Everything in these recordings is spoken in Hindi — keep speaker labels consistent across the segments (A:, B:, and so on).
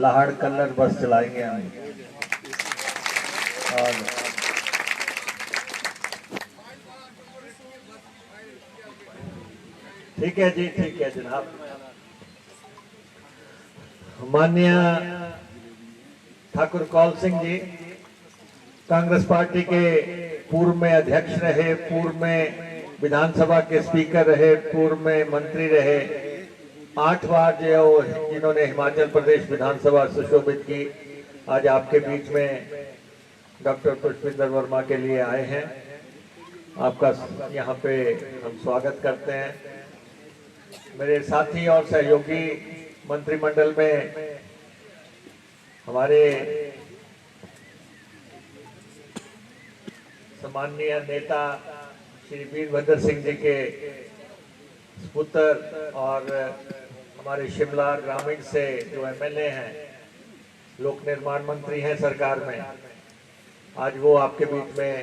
A: लाहड़ कलर बस चलाएंगे हम। और ठीक है जी, ठीक है जनाब। माननीय ठाकुर कौल सिंह जी कांग्रेस पार्टी के पूर्व में अध्यक्ष रहे, पूर्व में विधानसभा के स्पीकर रहे, पूर्व में मंत्री रहे, 8 बार जो जिन्होंने हिमाचल प्रदेश विधानसभा सुशोभित की, आज आपके बीच में डॉक्टर पुष्पिंदर वर्मा के लिए आए हैं। आपका यहाँ पे हम स्वागत करते हैं। मेरे साथी और सहयोगी मंत्रिमंडल में हमारे सम्माननीय नेता श्री वीरभद्र सिंह जी के पुत्र और हमारे शिमला ग्रामीण से जो एमएलए हैं, लोक निर्माण मंत्री हैं सरकार में, आज वो आपके बीच में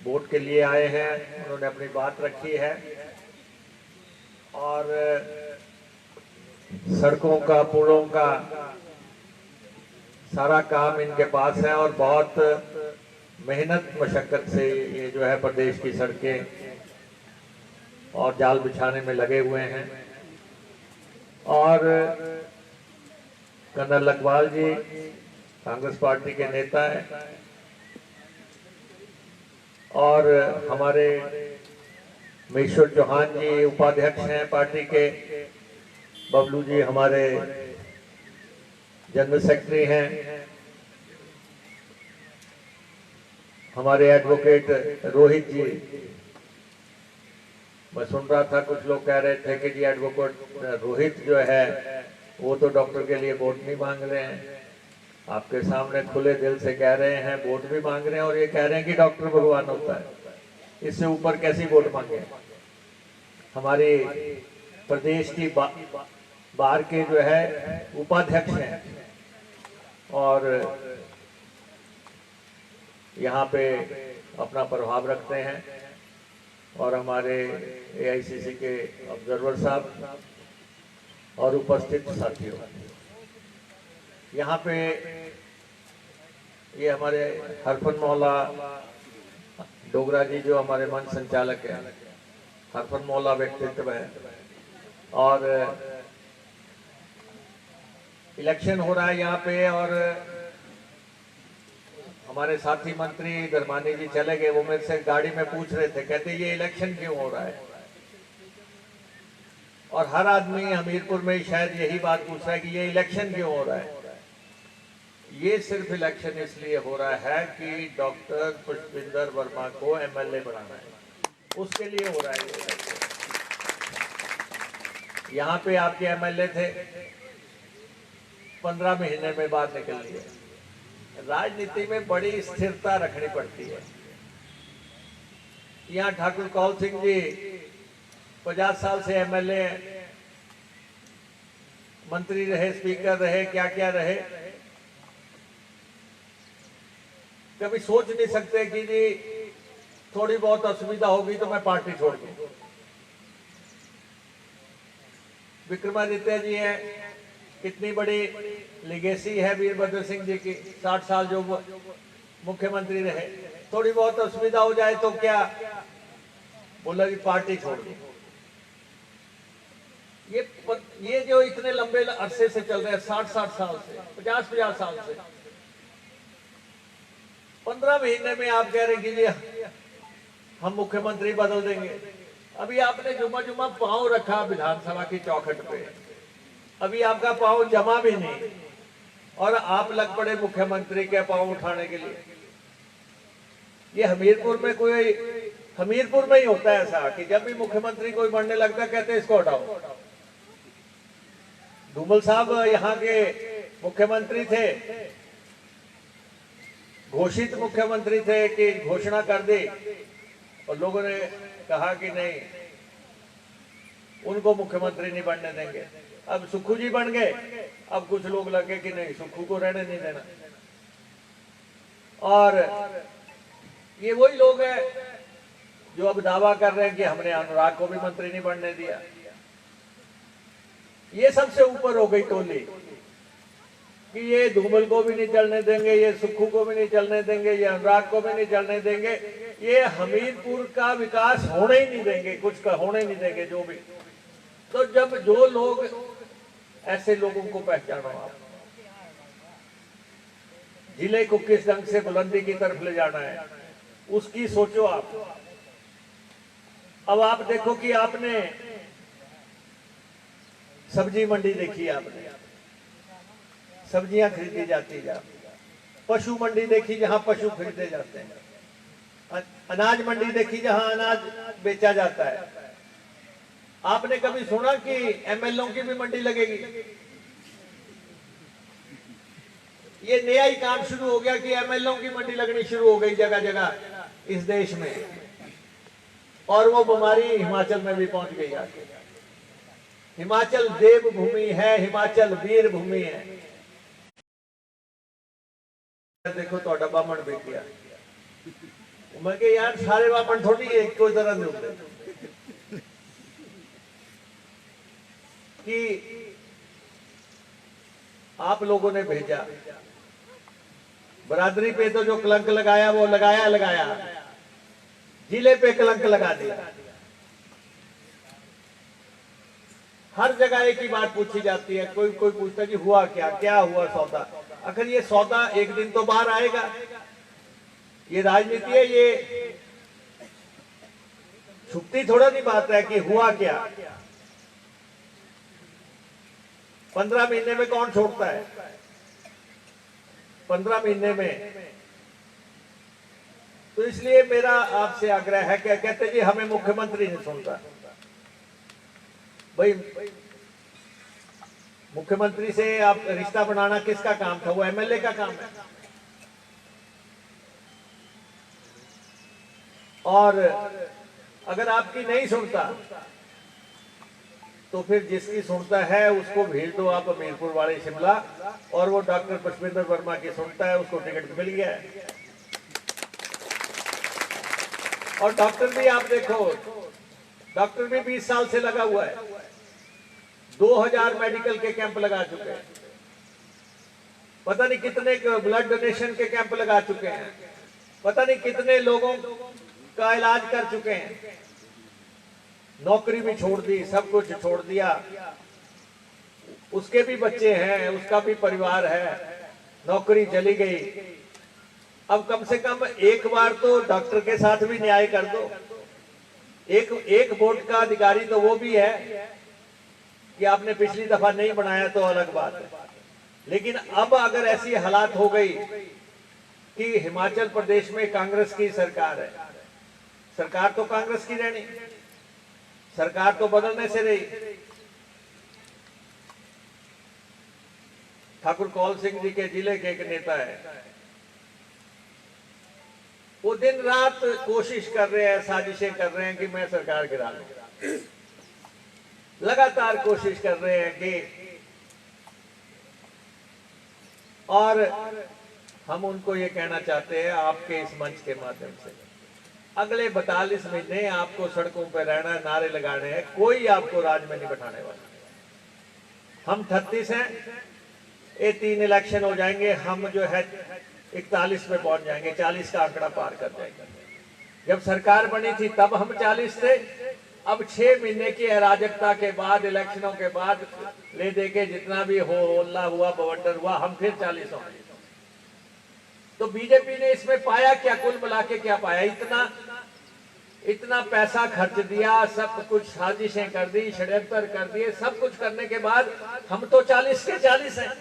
A: वोट के लिए आए हैं। उन्होंने अपनी बात रखी है और सड़कों का, पुलों का सारा काम इनके पास है और बहुत मेहनत मशक्कत से ये जो है प्रदेश की सड़कें और जाल बिछाने में लगे हुए हैं। और कर्नल लखवाल जी कांग्रेस पार्टी के नेता हैं और हमारे मेश्वर चौहान जी उपाध्यक्ष हैं पार्टी के, बबलू जी हमारे जनरल सेक्रेटरी हैं, हमारे एडवोकेट रोहित जी। मैं सुन रहा था कुछ लोग कह रहे थे कि जी एडवोकेट रोहित जो है वो तो डॉक्टर के लिए वोट नहीं मांग रहे हैं। आपके सामने खुले दिल से कह रहे हैं, वोट भी मांग रहे हैं और ये कह रहे हैं कि डॉक्टर भगवान होता है। इससे ऊपर कैसी वोट मांगे। हमारे प्रदेश की बार के जो है उपाध्यक्ष हैं और यहाँ पे अपना प्रभाव रखते हैं, और हमारे एआईसीसी के ऑब्जर्वर साहब और उपस्थित साथियों, यहाँ पे ये हमारे हरफन मौला डोगरा जी जो हमारे मंच संचालक हैं, हरफन मौला व्यक्तित्व है। और इलेक्शन हो रहा है यहाँ पे और हमारे साथी मंत्री धर्मानी जी चले गए, वो मेरे से गाड़ी में पूछ रहे थे, कहते ये इलेक्शन क्यों हो रहा है। और हर आदमी हमीरपुर में शायद यही बात पूछ रहा है कि ये इलेक्शन क्यों हो रहा है। ये सिर्फ इलेक्शन इसलिए हो रहा है कि डॉक्टर पुष्पिंदर वर्मा को एमएलए बनाना है, उसके लिए हो रहा है ये इलेक्शन। यहाँ पे आपके एमएलए थे, 15 महीने में बाहर निकल लिए। राजनीति में बड़ी स्थिरता रखनी पड़ती है। यहाँ ठाकुर कौल सिंह जी 50 साल से एमएलए, मंत्री रहे, स्पीकर रहे, क्या क्या रहे। कभी सोच नहीं सकते कि जी थोड़ी बहुत असुविधा होगी तो मैं पार्टी छोड़ दूं। विक्रमादित्य जी हैं, कितनी बड़ी लिगेसी है वीरभद्र सिंह जी की, 60 साल जो मुख्यमंत्री रहे। थोड़ी बहुत असुविधा हो जाए तो क्या, बोला कि पार्टी छोड़ दो। ये जो इतने लंबे अरसे से चल रहे हैं, 60 साल से, 50 साल से, 15 महीने में आप कह रहे कि जी हम मुख्यमंत्री बदल देंगे। अभी आपने जुमा जुमा पांव रखा विधानसभा की चौखट पे, अभी आपका पांव जमा भी नहीं और आप लग पड़े मुख्यमंत्री के पांव उठाने के लिए। ये हमीरपुर में ही होता है ऐसा कि जब भी मुख्यमंत्री कोई बनने लगता कहते हैं इसको हटाओ। धूमल साहब यहाँ के मुख्यमंत्री थे, घोषित मुख्यमंत्री थे कि घोषणा कर दी और लोगों ने कहा कि नहीं उनको मुख्यमंत्री नहीं बनने देंगे। अब सुक्खू जी बन गए, अब कुछ लोग लगे कि नहीं सुक्खू को रहने नहीं देना। और ये वही लोग हैं जो अब दावा कर रहे हैं कि हमने अनुराग को भी मंत्री नहीं बनने दिया। ये सबसे ऊपर हो गई टोली कि ये धूमल को भी नहीं चलने देंगे, ये सुक्खू को भी नहीं चलने देंगे, ये अनुराग को भी नहीं चलने देंगे, ये हमीरपुर का विकास होने ही नहीं देंगे, कुछ का होने नहीं देंगे जो भी। तो जब जो लोग ऐसे लोगों को पहचानो, आप जिले को किस ढंग से बुलंदी की तरफ ले जाना है उसकी सोचो आप। अब आप देखो कि आपने सब्जी मंडी देखी, आपने सब्जियां खरीदी जाती है, पशु मंडी देखी जहां पशु खरीदे जाते हैं, अनाज मंडी देखी जहां अनाज बेचा जाता है। आपने कभी सुना कि एमएलओ की भी मंडी लगेगी? ये नया ही काम शुरू हो गया कि एमएलओ की मंडी लगनी शुरू हो गई जगह जगह इस देश में, और वो बीमारी हिमाचल में भी पहुंच गई आके। हिमाचल देव भूमि है, हिमाचल वीर भूमि है। देखो तो बामण बेच गया, मैं के यार सारे बामण थोड़ी एक कोई तरह नहीं होते कि आप लोगों ने भेजा बरादरी पे, तो जो कलंक लगाया वो लगाया, जिले पे कलंक लगा दिया। हर जगह एक ही बात पूछी जाती है, कोई पूछता है कि हुआ क्या हुआ सौदा। अगर ये सौदा एक दिन तो बाहर आएगा, ये राजनीति है, ये छुपती थोड़ा नहीं बात है कि हुआ क्या। 15 महीने में कौन छोड़ता है? 15 महीने में। तो इसलिए मेरा आपसे आग्रह है कि कहते जी हमें मुख्यमंत्री नहीं सुनता। भाई मुख्यमंत्री से आप रिश्ता बनाना किसका काम था? वो एमएलए का काम है। और अगर आपकी नहीं सुनता तो फिर जिसकी सुनता है उसको भेज दो आप हमीरपुर वाले शिमला, और वो डॉक्टर पुष्पेंद्र वर्मा की सुनता है, उसको टिकट मिल गया है। और डॉक्टर भी आप देखो, डॉक्टर भी 20 साल से लगा हुआ है, 2000 मेडिकल के कैंप लगा चुके हैं, पता नहीं कितने ब्लड डोनेशन के कैंप लगा चुके हैं, पता नहीं कितने लोगों का इलाज कर चुके हैं। नौकरी भी छोड़ दी, सब कुछ छोड़ दिया। उसके भी बच्चे हैं, उसका भी परिवार है, नौकरी चली गई। अब कम से कम एक बार तो डॉक्टर के साथ भी न्याय कर दो। एक बोर्ड का अधिकारी तो वो भी है कि आपने पिछली दफा नहीं बनाया तो अलग बात है, लेकिन अब अगर ऐसी हालात हो गई कि हिमाचल प्रदेश में कांग्रेस की सरकार है, सरकार तो कांग्रेस की रहनी, सरकार तो बदलने से रही। ठाकुर कौल सिंह जी के जिले के एक नेता है, वो दिन रात कोशिश कर रहे हैं, साजिशें कर रहे हैं कि मैं सरकार गिरा लूं। लगातार कोशिश कर रहे हैं कि, और हम उनको ये कहना चाहते हैं आपके इस मंच के माध्यम से, अगले 42 महीने आपको सड़कों पर रहना है, नारे लगाने हैं, कोई आपको राज में नहीं बैठाने वाला। हम 36 हैं, ये 3 इलेक्शन हो जाएंगे, हम जो है 41 में पहुंच जाएंगे, 40 का आंकड़ा पार कर जाएंगे। जब सरकार बनी थी तब हम 40 थे, अब 6 महीने की अराजकता के बाद, इलेक्शनों के बाद ले दे के जितना भी होल्ला हुआ, बवंडर हुआ, हम फिर 40 होंगे। तो बीजेपी ने इसमें पाया क्या? कुल मिला के क्या पाया? इतना पैसा खर्च दिया, सब कुछ साजिशें कर दी, षड्यंत्र कर दिए, सब कुछ करने के बाद हम तो 40 के 40 हैं।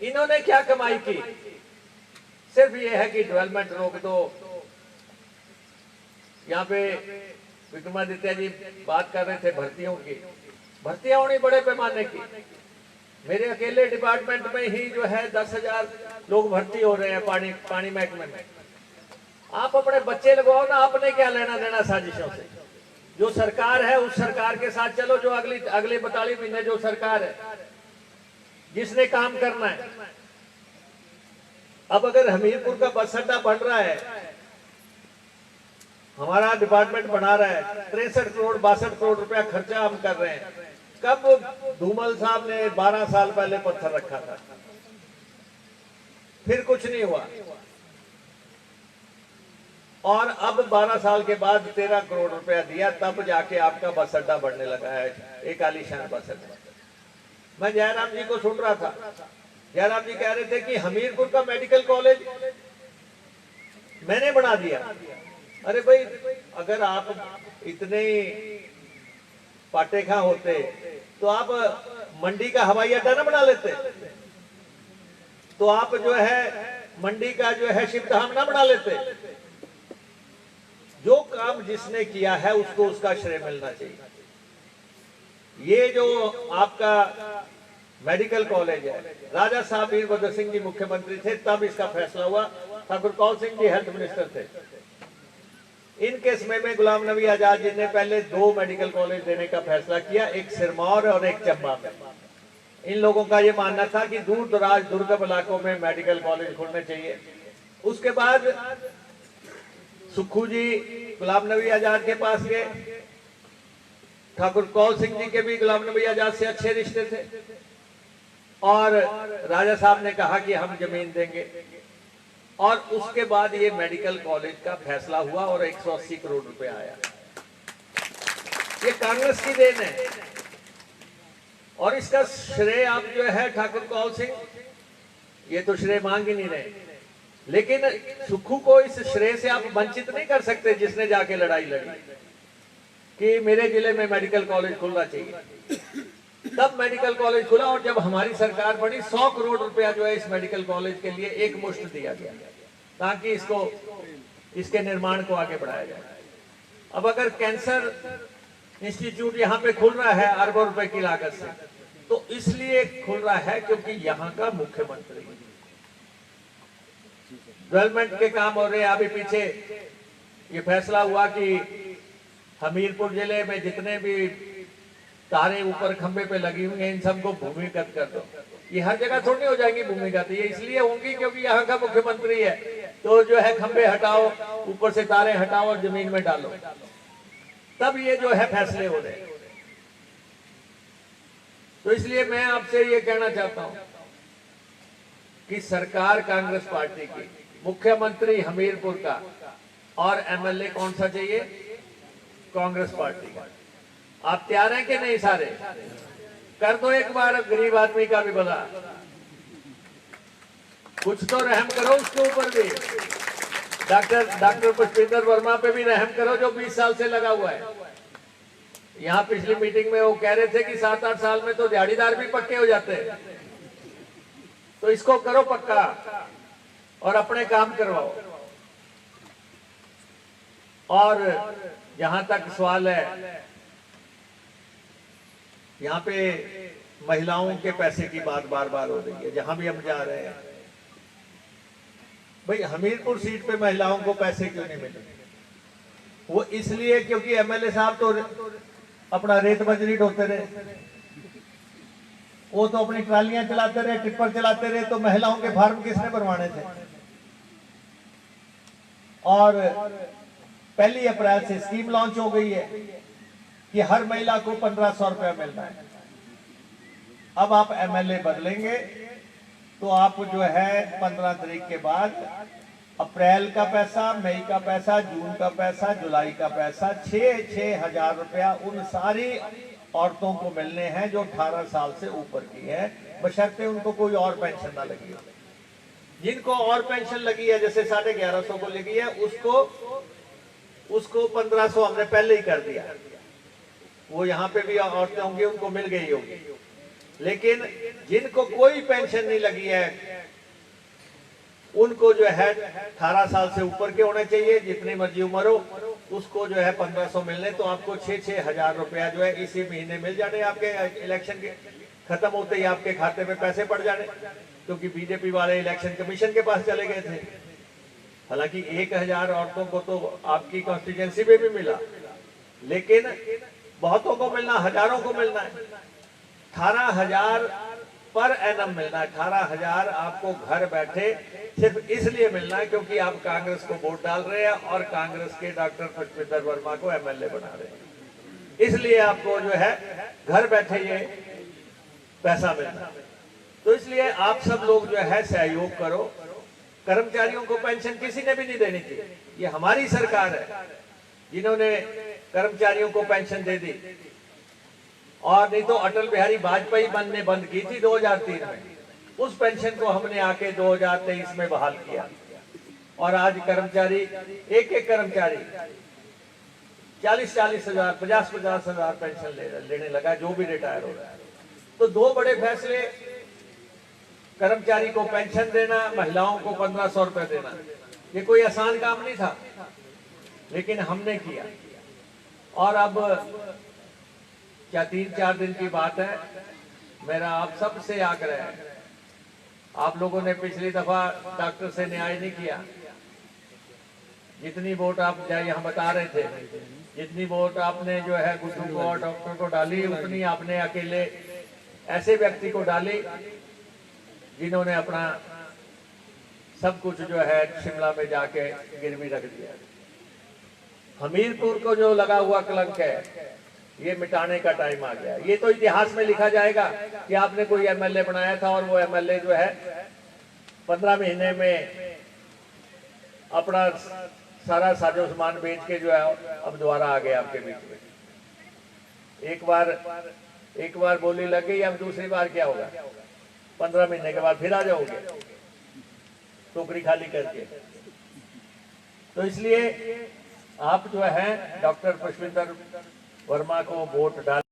A: इन्होंने क्या कमाई की? सिर्फ ये है कि डेवलपमेंट रोक दो। यहाँ पे विक्रमादित्य जी बात कर रहे थे भर्तियों की, भर्तियां होनी बड़े पैमाने की। मेरे अकेले डिपार्टमेंट में ही जो है 10,000 लोग भर्ती हो रहे हैं पानी महकमे में। आप अपने बच्चे लगवाओ ना, आपने क्या लेना देना साजिशों से? जो सरकार है उस सरकार के साथ चलो, जो अगले 42 महीने जो सरकार है जिसने काम करना है। अब अगर हमीरपुर का बस अड्डा बन रहा है, हमारा डिपार्टमेंट बना रहा है, 63 करोड़ 62 करोड़ रुपया खर्चा हम कर रहे हैं, कब धूमल साहब ने 12 साल पहले पत्थर रखा था, फिर कुछ नहीं हुआ, और अब 12 साल के बाद 13 करोड़ रुपया दिया, तब जाके आपका बस अड्डा बढ़ने लगा है, एक आलीशान बस अड्डा। मैं जयराम जी को सुन रहा था, जयराम जी कह रहे थे कि हमीरपुर का मेडिकल कॉलेज मैंने बना दिया। अरे भाई, अगर आप इतने पाटेखा होते तो आप मंडी का हवाई अड्डा ना बना लेते, तो आप जो है मंडी का जो है शिवधाम ना बना लेते। जो काम जिसने किया है उसको उसका श्रेय मिलना चाहिए। ये जो आपका मेडिकल कॉलेज है, राजा साहब वीरभद्र सिंह जी मुख्यमंत्री थे तब इसका फैसला हुआ, ठाकुर कौल सिंह जी हेल्थ मिनिस्टर थे। इनके समय में गुलाम नबी आजाद जी ने पहले 2 मेडिकल कॉलेज देने का फैसला किया, एक सिरमौर और एक चंबा में। इन लोगों का ये मानना था कि दूर दराज दुर्गम इलाकों में मेडिकल कॉलेज खोलने चाहिए। उसके बाद सुक्खू जी गुलाम नबी आजाद के पास गए, ठाकुर कौल सिंह जी के भी गुलाम नबी आजाद से अच्छे रिश्ते थे, और राजा साहब ने कहा कि हम जमीन देंगे, और उसके बाद ये मेडिकल कॉलेज का फैसला हुआ और 180 करोड़ रुपए आया। ये कांग्रेस की देन है, और इसका श्रेय आप जो है ठाकुर कौल सिंह, ये तो श्रेय मांग ही नहीं रहे, लेकिन सुक्खू को इस श्रेय से आप वंचित नहीं कर सकते, जिसने जाके लड़ाई लड़ी कि मेरे जिले में मेडिकल कॉलेज खुलना चाहिए। तब मेडिकल कॉलेज खुला, और जब हमारी सरकार बनी 100 करोड़ रुपया जो है इस मेडिकल कॉलेज के लिए एक मुश्त दिया गया, ताकि इसके निर्माण को आगे बढ़ाया जाए। अब अगर कैंसर इंस्टीट्यूट यहाँ पे खुल रहा है अरबों रुपए की लागत से, तो इसलिए खुल रहा है क्योंकि यहाँ का मुख्यमंत्री डेवलपमेंट के काम हो रहे हैं। अभी पीछे ये फैसला हुआ कि हमीरपुर जिले में जितने भी तारे ऊपर खंबे पे लगी हुई हैं, इन सबको भूमिगत कर दो। ये हर जगह थोड़ी हो जाएंगी भूमिगत, ये इसलिए होंगी क्योंकि यहाँ का मुख्यमंत्री है, तो जो है खंबे हटाओ, ऊपर से तारे हटाओ और जमीन में डालो, तब ये जो है फैसले हो रहे। तो इसलिए मैं आपसे ये कहना चाहता हूं कि सरकार कांग्रेस पार्टी की, मुख्यमंत्री हमीरपुर का, और एमएलए कौन सा चाहिए? कांग्रेस पार्टी का। आप तैयार हैं कि नहीं? सारे कर दो एक बार गरीब आदमी का भी भला, कुछ तो रहम करो उसके ऊपर भी। डॉक्टर पुष्पेंद्र वर्मा पे भी रहम करो जो 20 साल से लगा हुआ है। यहाँ पिछली मीटिंग में वो कह रहे थे कि 7-8 साल में तो दिहाड़ीदार भी पक्के हो जाते हैं, तो इसको करो पक्का और अपने काम करवाओ। और जहां तक सवाल है, यहाँ पे महिलाओं के पैसे की बात बार बार हो रही है, जहां भी हम जा रहे हैं। भाई हमीरपुर सीट पे महिलाओं को पैसे क्यों नहीं मिले? वो इसलिए क्योंकि एमएलए साहब तो अपना रेत बजरी ढोते रहे, वो तो अपनी ट्रालियां चलाते रहे, टिप्पर चलाते रहे, तो महिलाओं के फार्म किसने बनवाने थे? और 1 अप्रैल से स्कीम लॉन्च हो गई है कि हर महिला को 1500 रुपया मिलना है। अब आप एमएलए बदलेंगे तो आप जो है 15 तारीख के बाद अप्रैल का पैसा, मई का पैसा, जून का पैसा, जुलाई का पैसा, 6-6 हजार रुपया उन सारी औरतों को मिलने हैं जो 18 साल से ऊपर की है, बशर्ते उनको कोई और पेंशन ना लगी हो। जिनको और पेंशन लगी है, जैसे 1150 को लगी है, उसको 1500 हमने पहले ही कर दिया। वो यहाँ पे भी औरतें होंगी, उनको मिल गई होगी। लेकिन जिनको कोई पेंशन नहीं लगी है, उनको जो है 18 साल से ऊपर के होने चाहिए, जितनी मर्जी उम्र हो, उसको जो है 1500 मिलने। तो आपको 6-6 हजार रुपया जो है इसी महीने मिल जाने, आपके इलेक्शन के खत्म होते ही आपके खाते में पैसे पड़ जाने, क्योंकि बीजेपी वाले इलेक्शन कमीशन के पास चले गए थे। हालांकि 1000 औरतों को तो आपकी कॉन्स्टिट्यूएंसी में भी मिला, लेकिन बहुतों को मिलना, हजारों को मिलना है। 18,000 पर एनम मिलना है। 18,000 आपको घर बैठे सिर्फ इसलिए मिलना है क्योंकि आप कांग्रेस को वोट डाल रहे हैं और कांग्रेस के डॉक्टर पुष्पेंद्र वर्मा को एमएलए बना रहे हैं। इसलिए आपको जो है घर बैठे ये पैसा मिलता। तो इसलिए आप सब लोग जो है सहयोग करो। कर्मचारियों को पेंशन किसी ने भी नहीं देनी थी, ये हमारी सरकार है जिन्होंने कर्मचारियों को पेंशन दे दी। और नहीं तो अटल बिहारी वाजपेयी ने बंद की थी 2003 में, उस पेंशन को हमने आके 2023 में बहाल किया। और आज कर्मचारी एक कर्मचारी 40-40 हजार 50-50 हजार पेंशन लेने लगा, जो भी रिटायर हो रहा है। तो दो बड़े फैसले, कर्मचारी को पेंशन देना, महिलाओं को 1500 रुपए देना। ये कोई आसान काम नहीं था, लेकिन हमने किया। और अब क्या 3-4 दिन की बात है, मेरा आप सबसे आग्रह है, आप लोगों ने पिछली दफा डॉक्टर से न्याय नहीं किया। जितनी वोट आप यहाँ बता रहे थे, जितनी वोट आपने जो है गुड्डू को और डॉक्टर को डाली, उतनी आपने अकेले ऐसे व्यक्ति को डाली जिन्होंने अपना सब कुछ जो है शिमला में जाके गिरवी रख दिया। हमीरपुर को जो लगा हुआ कलंक है, ये मिटाने का टाइम आ गया। ये तो इतिहास में लिखा जाएगा कि आपने कोई एमएलए बनाया था और वो एमएलए जो है 15 महीने में अपना सारा साजो सामान बेच के जो है अब दोबारा आ गया आपके बीच में। एक बार बोली लग गई, अब दूसरी बार क्या होगा? 15 महीने के बाद फिर आ जाओगे टोकरी खाली करके। तो इसलिए आप जो है डॉक्टर पुष्पिंदर वर्मा को वोट डाल